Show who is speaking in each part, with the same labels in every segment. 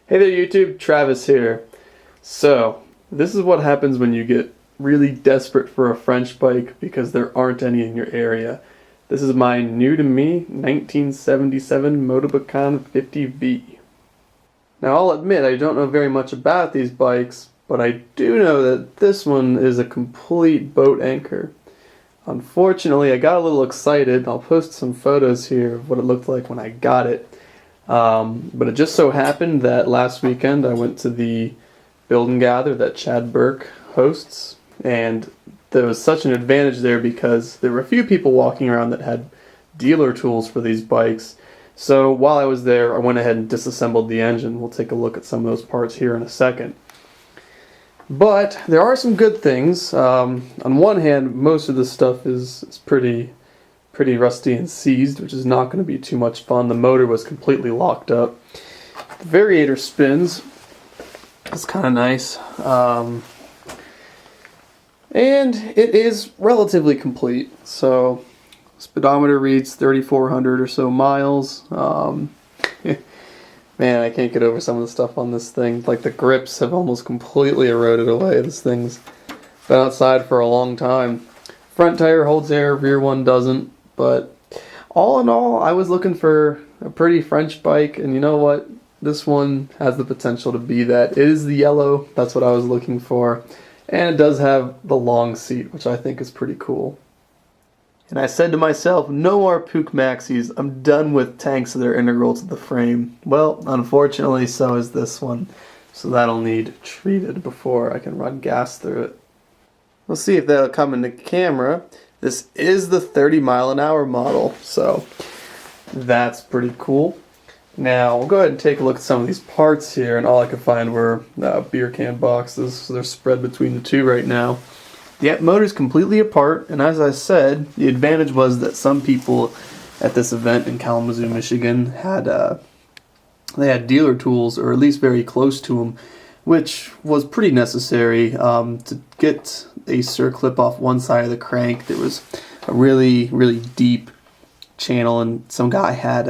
Speaker 1: Hey there YouTube, Travis here. So, this is what happens when you get really desperate for a French bike because there aren't any in your area. This is my new to me 1977 Motobecane 50V. Now I'll admit I don't know very much about these bikes, but I do know that this one is a complete boat anchor. Unfortunately, I got a little excited. I'll post some photos here of what it looked like when I got it. But it just so happened that last weekend I went to the Build and Gather that Chad Burke hosts, and there was such an advantage there because there were a few people walking around that had dealer tools for these bikes. So while I was there, I went ahead and disassembled the engine. We'll take a look at some of those parts here in a second. But there are some good things. On one hand, most of this stuff is pretty rusty and seized, which is not going to be too much fun. The motor was completely locked up. The variator spins. It's kind of nice. And it is relatively complete. So, speedometer reads 3,400 or so miles. Man, I can't get over some of the stuff on this thing. Like, the grips have almost completely eroded away. This thing's been outside for a long time. Front tire holds air, rear one doesn't. But all in all, I was looking for a pretty French bike, and you know what? This one has the potential to be that. It is the yellow, that's what I was looking for. And it does have the long seat, which I think is pretty cool. And I said to myself, no more Puch Maxis. I'm done with tanks that are integral to the frame. Well, unfortunately, so is this one. So that'll need treated before I can run gas through it. We'll see if that'll come in the camera. This is the 30-mile-an-hour model, so that's pretty cool. Now, we'll go ahead and take a look at some of these parts here, and all I could find were beer can boxes, so they're spread between the two right now. The motor's completely apart, and as I said, the advantage was that some people at this event in Kalamazoo, Michigan had dealer tools, or at least very close to them, which was pretty necessary to get a circlip off one side of the crank. There was a really deep channel, and some guy had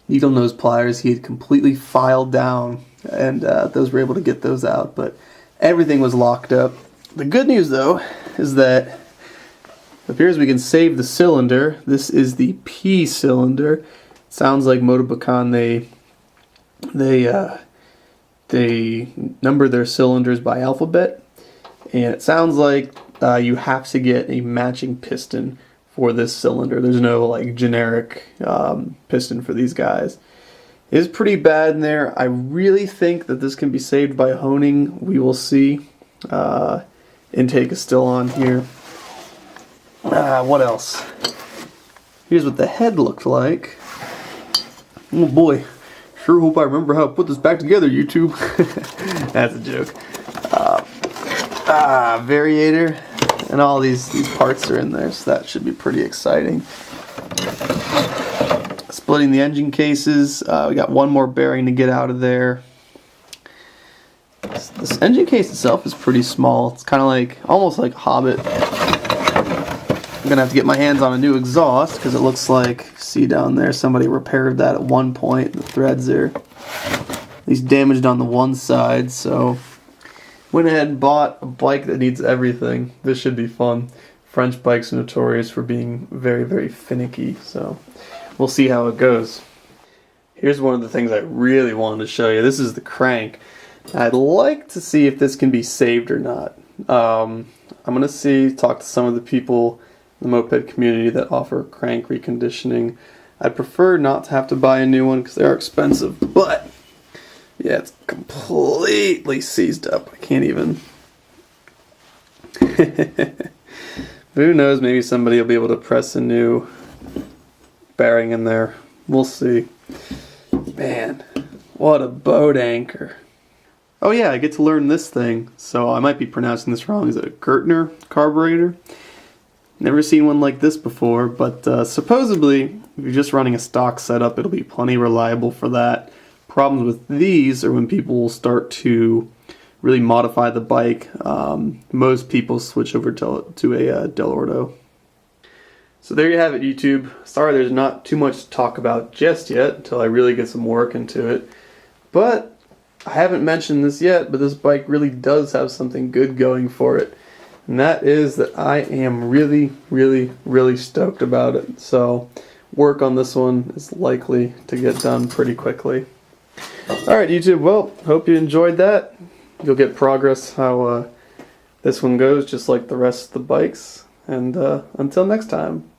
Speaker 1: needle nose pliers he had completely filed down, and those were able to get those out, but everything was locked up. The good news, though, is that it appears we can save the cylinder. This is the P cylinder. It sounds like Motobecane, they number their cylinders by alphabet, and it sounds like you have to get a matching piston for this cylinder. There's no like generic piston for these guys. It is pretty bad in there. I really think that this can be saved by honing. We will see. Intake is still on here. What else? Here's what the head looked like. Oh boy. Sure hope I remember how to put this back together, YouTube. That's a joke. Variator. And all these parts are in there, so that should be pretty exciting. Splitting the engine cases. We got one more bearing to get out of there. This engine case itself is pretty small. It's kind of like, almost like Hobbit. I'm going to have to get my hands on a new exhaust because it looks like, see down there, somebody repaired that at one point. The threads are at least damaged on the one side, so went ahead and bought a bike that needs everything. This should be fun. French bikes are notorious for being very finicky, so we'll see how it goes. Here's one of the things I really wanted to show you. This is the crank. I'd like to see if this can be saved or not. I'm going to talk to some of the people in the moped community that offer crank reconditioning. I'd prefer not to have to buy a new one because they are expensive, but yeah, it's completely seized up. I can't even. Who knows, maybe somebody will be able to press a new bearing in there. We'll see. Man, what a boat anchor. Oh yeah, I get to learn this thing, so I might be pronouncing this wrong. Is it a Gertner Carburetor? Never seen one like this before, but supposedly, if you're just running a stock setup, it'll be plenty reliable for that. Problems with these are when people start to really modify the bike. Most people switch over to a Del Ordo. So there you have it, YouTube. Sorry there's not too much to talk about just yet until I really get some work into it. But I haven't mentioned this yet, but this bike really does have something good going for it. And that is that I am really, really, really stoked about it. So work on this one is likely to get done pretty quickly. Alright YouTube, well, hope you enjoyed that. You'll get progress how this one goes, just like the rest of the bikes. And until next time.